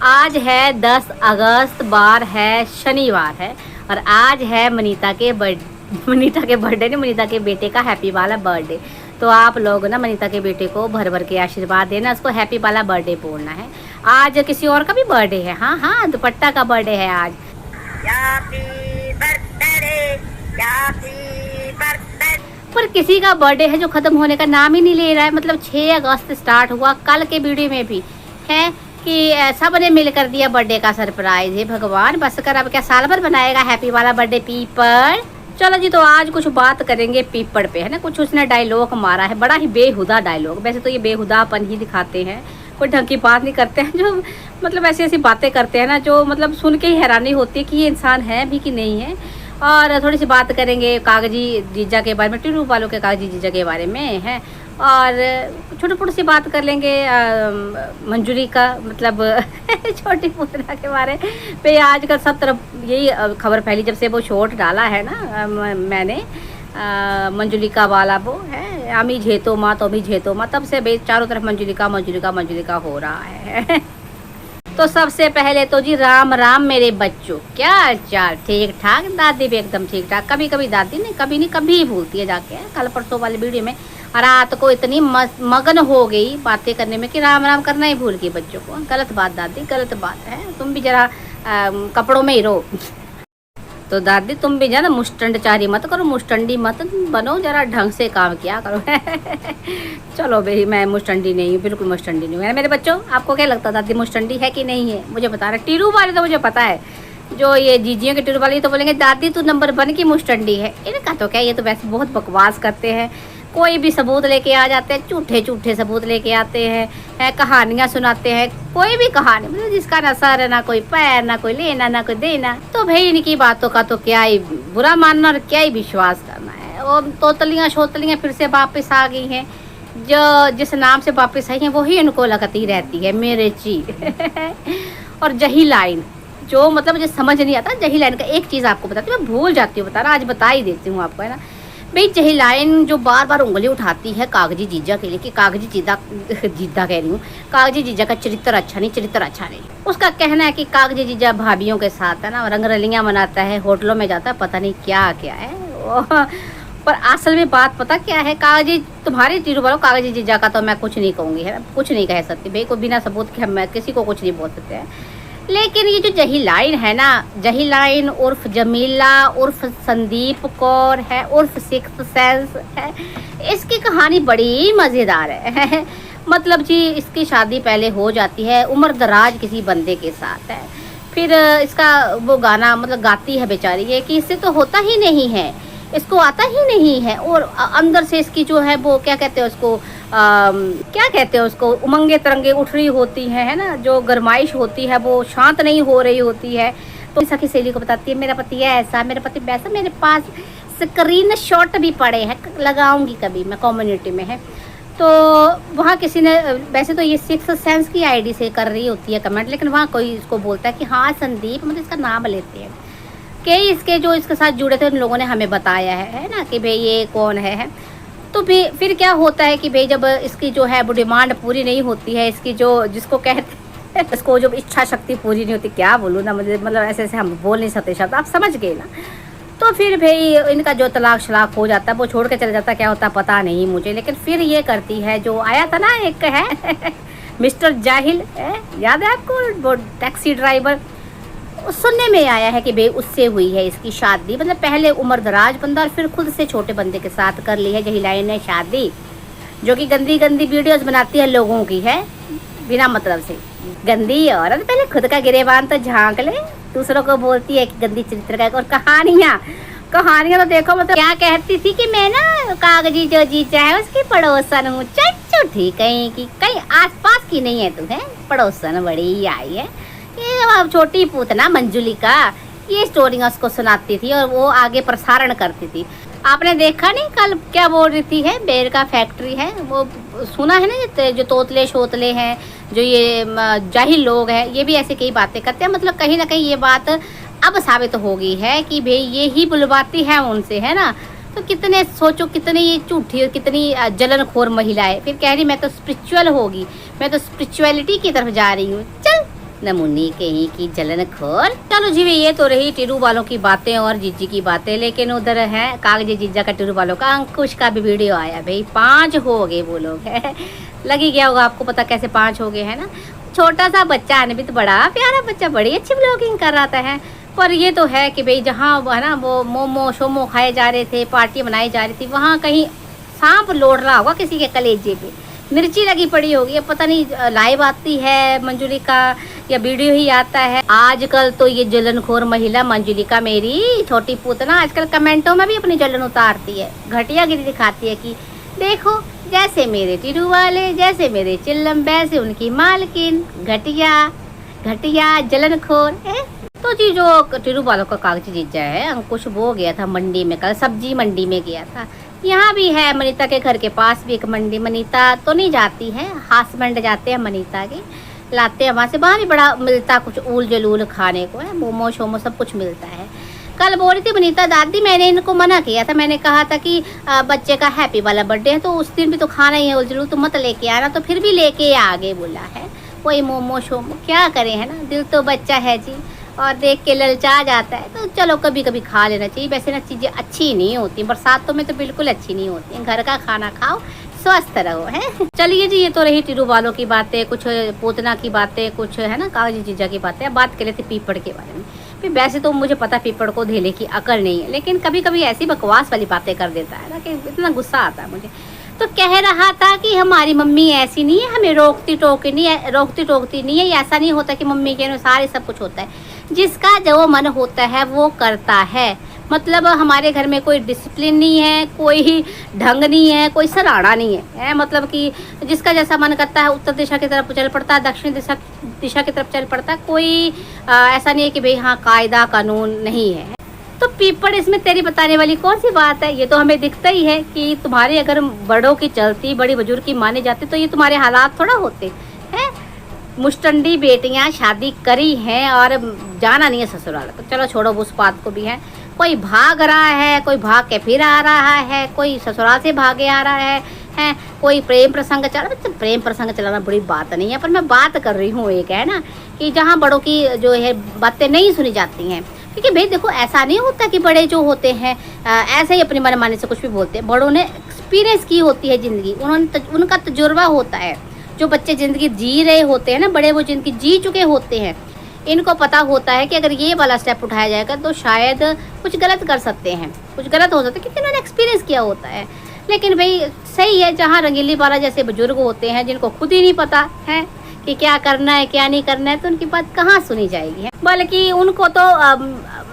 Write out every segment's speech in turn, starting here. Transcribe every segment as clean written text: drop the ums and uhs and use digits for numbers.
आज है 10 अगस्त, बार है शनिवार है और आज है मनीता के बर्थडे नहीं, मनीता के बेटे का हैप्पी वाला बर्थडे। तो आप लोग ना मनीता के बेटे को भर भर के आशीर्वाद देना, उसको हैप्पी वाला बर्थडे बोलना है। आज किसी और का भी बर्थडे है, हाँ हाँ दुपट्टा का बर्थडे है आज। पर किसी का बर्थडे है जो खत्म होने का नाम ही नहीं ले रहा है। मतलब 6 अगस्त स्टार्ट हुआ, कल के वीडियो में भी है कि सब ने मिलकर दिया बर्थडे का सरप्राइज। है भगवान बस कर, अब क्या साल भर बनाएगा हैप्पी वाला बर्थडे पीपल। चलो जी, तो आज कुछ बात करेंगे पीपल पे, है ना। कुछ उसने डायलॉग मारा है, बड़ा ही बेहुदा डायलॉग। वैसे तो ये बेहुदापन ही दिखाते हैं, कोई ढंग की बात नहीं करते हैं। जो मतलब ऐसी ऐसी बातें करते हैं ना, जो मतलब सुन के ही हैरानी होती है कि ये इंसान है भी कि नहीं है। और थोड़ी सी बात करेंगे कागजी जीजा के बारे में, टिरू वालों के कागजी जीजा के बारे में है। और छोटी छोटी सी बात कर लेंगे मंजूरी का, मतलब छोटी पूतना के बारे पे। आजकल सब तरफ यही खबर फैली जब से वो शॉर्ट डाला है ना मैंने मंजुलिका वाला, वो है अमी झेतो माँ तो अमी झेतो माँ, तब से चारों तरफ मंजुलिका हो रहा है। तो सबसे पहले तो जी राम राम मेरे बच्चों, क्या हाल ठीक ठाक। दादी भी एकदम ठीक ठाक। कभी कभी दादी नहीं, कभी नहीं, कभी भूलती है जाके। कल परसों वाली वीडियो में रात को इतनी मगन हो गई बातें करने में कि राम राम करना ही भूल गई बच्चों को। गलत बात दादी, गलत बात है। तुम भी जरा कपड़ों में ही रहो। तो दादी तुम भी जरा मुस्टंडचारी मत करो, मुस्टंडी मत बनो, जरा ढंग से काम किया करो। चलो भाई, मैं मुस्टंडी नहीं हूँ, बिल्कुल मुस्टंडी नहीं हूँ। मेरे बच्चों, आपको क्या लगता दादी मुस्टंडी है कि नहीं है, मुझे बता रहे। टीरू वाले तो मुझे पता है, जो ये जीजियों के टीरू वाले तो बोलेंगे दादी तू नंबर 1 की मुस्टंडी है। इनका तो क्या, ये तो वैसे बहुत बकवास करते हैं। कोई भी सबूत लेके आ जाते हैं, झूठे सबूत लेके आते हैं, कहानियां सुनाते हैं। कोई भी कहानी, मतलब जिसका ना सर ना कोई पैर, ना कोई लेना ना कोई देना। तो भाई इनकी बातों का तो क्या ही बुरा मानना और क्या ही विश्वास करना है। और तोतलियां शोतलियां फिर से वापस आ गई हैं, जो जिस नाम से वापस आई हैं वही उनको लगती रहती है मेरे ची। और जही लाइन जो मतलब मुझे समझ नहीं आता, जही लाइन का एक चीज़ आपको बताती हूँ, मैं भूल जाती हूँ बताना, आज बता ही देती हूँ आपको, है ना भाई। जही लाइन जो बार बार उंगली उठाती है कागजी जीजा के लिए कि कागजी जीजा कह रही हूँ, कागजी जीजा का चरित्र अच्छा नहीं। उसका कहना है कि कागजी जीजा भाभीयों के साथ है ना रंगरलियाँ मनाता है, होटलों में जाता है, पता नहीं क्या क्या है। पर असल में बात पता क्या है, कागजी तुम्हारे टीरू वालों कागजी जीजा का तो मैं कुछ नहीं कहूँगी, है ना, कुछ नहीं कह सकती भाई। को बिना सबूत के हम किसी को कुछ नहीं बोल सकते हैं। लेकिन ये जो जही लाइन है ना, जही लाइन उर्फ जमीला उर्फ संदीप कौर है उर्फ सिक्स्थ सेंस है, इसकी कहानी बड़ी मज़ेदार है। मतलब जी इसकी शादी पहले हो जाती है उम्र दराज किसी बंदे के साथ है। फिर इसका वो गाना मतलब गाती है बेचारी ये कि इससे तो होता ही नहीं है, इसको आता ही नहीं है। और अंदर से इसकी जो है वो क्या कहते हैं उसको, क्या कहते हैं उसको, उमंगे तरंगे उठ रही होती हैं, है ना, जो गरमाइश होती है वो शांत नहीं हो रही होती है। तो सखी सहेली को बताती है मेरा पति ऐसा, मेरा पति वैसा। मेरे पास स्क्रीन शॉट भी पड़े हैं, लगाऊंगी कभी मैं, कम्युनिटी में है। तो वहाँ किसी ने, वैसे तो ये सिक्स सेंस की आईडी से कर रही होती है कमेंट, लेकिन वहाँ कोई इसको बोलता है कि हाँ संदीप, मतलब इसका नाम लेते हैं कि इसके जो इसके साथ जुड़े थे उन लोगों ने हमें बताया है ना कि भाई ये कौन है। तो फिर क्या होता है कि भाई जब इसकी जो है वो डिमांड पूरी नहीं होती है, इसकी जो जिसको कहते हैं इसको जो इच्छा शक्ति पूरी नहीं होती, क्या बोलूँ ना मुझे, मतलब ऐसे हम बोल नहीं सकते शब्द, आप समझ गए ना। तो फिर भाई इनका जो तलाक शलाक हो जाता है, वो छोड़ के चले जाता है, क्या होता पता नहीं मुझे। लेकिन फिर ये करती है, जो आया था ना एक है मिस्टर जाहिल, याद है आपको, वो टैक्सी ड्राइवर, सुनने में आया है कि भाई उससे हुई है इसकी शादी। मतलब पहले उम्र दराज बंदा और फिर खुद से छोटे बंदे के साथ कर ली है जही लाइन ने शादी, जो कि गंदी गंदी वीडियोस बनाती है लोगों की, है बिना मतलब से। गंदी औरत पहले खुद का गिरेबान तो झांक ले, दूसरों को बोलती है कि गंदी चरित्र का। और कहानियाँ तो देखो, मतलब क्या कहती थी कि मैं ना कागजी जो जीजा है उसकी पड़ोसन हूँ। चल ठीक है कि कहीं आसपास की नहीं है तू, है पड़ोसन बड़ी आई है। ये छोटी पूतना मंजुलिका ये स्टोरियाँ उसको सुनाती थी और वो आगे प्रसारण करती थी। आपने देखा नहीं कल क्या बोल रही थी, है बेर का फैक्ट्री है, वो सुना है ना, जो तोतले शोतले हैं, जो ये जाहिल लोग हैं, ये भी ऐसे कई बातें करते हैं। मतलब कहीं ना कहीं ये बात अब साबित हो गई है कि भाई ये ही बुलवाती है उनसे, है ना। तो कितने सोचो, कितनी ये झूठी और कितनी जलनखोर महिला है। फिर कह रही मैं तो स्पिरिचुअल होगी, मैं तो स्पिरिचुअलिटी की तरफ जा रही हूँ। चल नमूनी कहीं की जलन खोर। चलो जी, ये तो रही टिरू वालों की बातें और जीजी की बातें, लेकिन उधर है कागजी जीजा का टिरू वालों का अंकुश का भी वीडियो आया भाई। 5 हो गए वो लोग है। लग ही गया होगा आपको पता कैसे 5 हो गए है ना। छोटा सा बच्चा है, भी तो बड़ा प्यारा बच्चा, बड़ी अच्छी ब्लॉगिंग कर रहा था है। पर ये तो है कि भाई जहाँ है ना वो मोमो शोमो खाए जा रहे थे, पार्टी बनाई जा रही थी, वहाँ कहीं सांप लौट रहा होगा किसी के कलेजे पे, मिर्ची लगी पड़ी होगी। अब पता नहीं लाइव आती है मंजुलिका या वीडियो ही आता है। आजकल तो ये जलनखोर महिला मंजुलिका, मेरी छोटी पूतना, आजकल कमेंटों में भी अपनी जलन उतारती है, घटियागिरी दिखाती है कि देखो जैसे मेरे टिरू वाले, जैसे मेरे चिल्लम, वैसे उनकी मालकिन, घटिया घटिया जलनखोर है। तो जी जो टिरू वालों का कागजी जीजा है अंकुश, वो गया था मंडी में, कल सब्जी मंडी में गया था। यहाँ भी है मनीता के घर के पास भी एक मंडी, मनीता तो नहीं जाती है, हस्बैंड जाते हैं मनीता के, लाते हैं वहाँ से। वहाँ भी बड़ा मिलता कुछ ऊल जलूल खाने को है, मोमो शोमो सब कुछ मिलता है। कल बोल रही थी मनीता, दादी मैंने इनको मना किया था, मैंने कहा था कि बच्चे का हैप्पी वाला बर्थडे है तो उस दिन भी तो खाना ही है ऊल जलूल, तो मत लेके आना, तो फिर भी लेके आगे बोला है। वही मोमो शोमो क्या करें है ना, दिल तो बच्चा है जी, और देख के ललचा जाता है, तो चलो कभी कभी खा लेना चाहिए। वैसे ना चीज़ें अच्छी नहीं होती, बरसातों में तो बिल्कुल अच्छी नहीं होती, घर का खाना खाओ, स्वस्थ रहो है। चलिए जी, ये तो रही टिरू वालों की बातें, कुछ पूतना की बातें, कुछ है ना कागजी जीजा की बातें। अब बात कर लेते पीपड़ के बारे में। फिर वैसे तो मुझे पता पीपड़ को धेले की अकल नहीं है, लेकिन कभी कभी ऐसी बकवास वाली बातें कर देता है ना कि इतना गुस्सा आता है मुझे। तो कह रहा था कि हमारी मम्मी ऐसी नहीं है, हमें रोकती टोकती नहीं है, ऐसा नहीं होता कि मम्मी के अनुसार ही सब कुछ होता है, जिसका जो मन होता है वो करता है। मतलब हमारे घर में कोई डिसिप्लिन नहीं है, कोई ढंग नहीं है, कोई सराहना नहीं है, मतलब कि जिसका जैसा मन करता है उत्तर दिशा की तरफ चल पड़ता है, दक्षिण दिशा की तरफ चल पड़ता है। कोई ऐसा नहीं है कि भाई हाँ कायदा कानून नहीं है। तो पीपड़ इसमें तेरी बताने वाली कौन सी बात है, ये तो हमें दिखता ही है कि तुम्हारे अगर बड़ों की चलती, बड़ी बुजुर्ग की माने जाती, तो ये तुम्हारे हालात थोड़ा होते हैं। मुस्टंडी बेटियां शादी करी हैं और जाना नहीं है ससुराल, तो चलो छोड़ो उस बात को भी है। कोई भाग रहा है, कोई भाग के फिर आ रहा है, कोई ससुराल से भागे आ रहा है, कोई प्रेम प्रसंग चला। तो प्रेम प्रसंग चलाना बड़ी बात नहीं है, पर मैं बात कर रही हूँ एक है ना कि जहाँ बड़ों की जो है बातें नहीं सुनी जाती हैं। क्योंकि भाई देखो ऐसा नहीं होता कि बड़े जो होते हैं ऐसे ही अपनी मनमानी से कुछ भी बोलते हैं। बड़ों ने एक्सपीरियंस की होती है ज़िंदगी, उनका तजुर्बा होता है। जो बच्चे ज़िंदगी जी रहे होते हैं ना, बड़े वो जिंदगी जी चुके होते हैं, इनको पता होता है कि अगर ये वाला स्टेप उठाया जाएगा तो शायद कुछ गलत कर सकते हैं, कुछ गलत हो सकता है, क्योंकि उन्होंने एक्सपीरियंस किया होता है। लेकिन भाई सही है, जहाँ रंगीली वाला जैसे बुजुर्ग होते हैं जिनको खुद ही नहीं पता है कि क्या करना है क्या नहीं करना है, तो उनकी बात कहाँ सुनी जाएगी। बल्कि उनको तो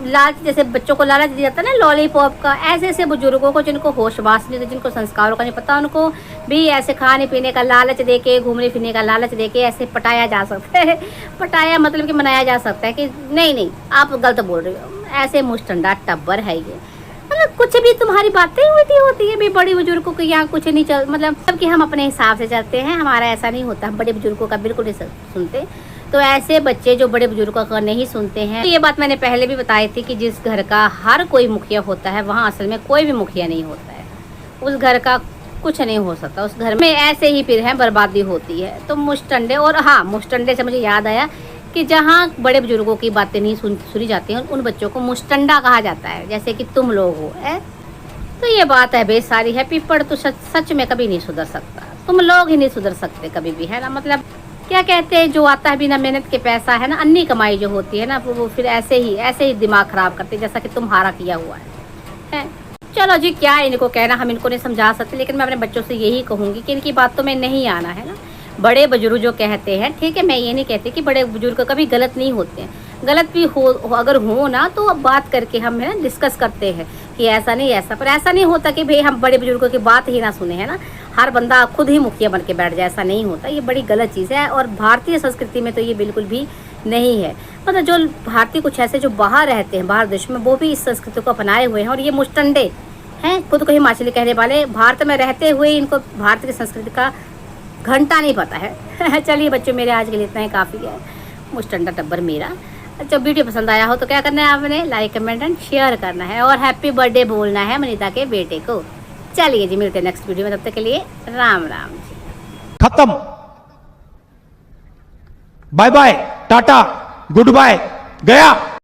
लालच, जैसे बच्चों को लालच दिया जाता है ना लॉलीपॉप का, ऐसे ऐसे बुजुर्गों को जिनको होश बास नहीं होती, जिनको संस्कारों का नहीं पता, उनको भी ऐसे खाने पीने का लालच देके, घूमने फिरने का लालच देके ऐसे पटाया जा सकता है। पटाया मतलब कि मनाया जा सकता है कि नहीं आप गलत बोल रहे हो, ऐसे मुस्टंडा टब्बर है ये। मतलब कुछ भी तुम्हारी बातें होती है भाई, बड़ी बुजुर्गों को यहाँ कुछ नहीं चल, मतलब सबकी हम अपने हिसाब से चलते हैं, हमारा ऐसा नहीं होता, हम बड़े बुजुर्गों का बिल्कुल नहीं सुनते। तो ऐसे बच्चे जो बड़े बुजुर्गों का नहीं सुनते हैं, तो ये बात मैंने पहले भी बताई थी कि जिस घर का हर कोई मुखिया होता है वहाँ असल में कोई भी मुखिया नहीं होता है, उस घर का कुछ नहीं हो सकता, उस घर में ऐसे ही फिर है बर्बादी होती है। तो मुस्टंडे, और हाँ मुस्टंडे से मुझे याद आया कि जहाँ बड़े बुजुर्गों की बातें नहीं सुनी जाती हैं उन बच्चों को मुस्टंडा कहा जाता है, जैसे कि तुम लोग हो है। तो ये बात है बेस सारी है, पीपड़ तो सच में कभी नहीं सुधर सकता, तुम लोग ही नहीं सुधर सकते कभी भी है ना। मतलब क्या कहते हैं, जो आता है बिना मेहनत के पैसा है ना, अन्नी कमाई जो होती है ना, वो फिर ऐसे ही दिमाग खराब करते हैं, जैसा कि तुम्हारा किया हुआ है। चलो जी क्या इनको कहना, हम इनको नहीं समझा सकते, लेकिन मैं अपने बच्चों से यही कहूँगी कि इनकी बातों में नहीं आना है ना। बड़े बुजुर्ग जो कहते हैं, ठीक है, मैं ये नहीं कहती कि बड़े बुजुर्ग कभी गलत नहीं होते हैं, गलत भी हो अगर हो ना तो अब बात करके हम है ना डिस्कस करते हैं कि ऐसा नहीं ऐसा, पर ऐसा नहीं होता कि भाई हम बड़े बुजुर्गों की बात ही ना सुने है ना, हर बंदा खुद ही मुखिया बन के बैठ जाए, ऐसा नहीं होता, ये बड़ी गलत चीज़ है। और भारतीय संस्कृति में तो ये बिल्कुल भी नहीं है। मतलब जो भारतीय कुछ ऐसे जो बाहर रहते हैं बाहर देश में, वो भी इस संस्कृति को अपनाए हुए हैं, और ये मुस्टंडे हैं, खुद को हिमाचली कहने वाले, भारत में रहते हुए इनको भारत की संस्कृति का घंटा नहीं पता है। चलिए बच्चों मेरे आज के लिए इतना ही काफ़ी है, मुस्टंडा टब्बर मेरा। जब वीडियो पसंद आया हो तो क्या करना है आपने, लाइक कमेंट एंड शेयर करना है, और हैप्पी बर्थडे बोलना है मनीता के बेटे को। चलिए जी मिलते हैं नेक्स्ट वीडियो में, तब तक के लिए राम राम जी। खत्म, बाय बाय। टाटा गुड बाय गया।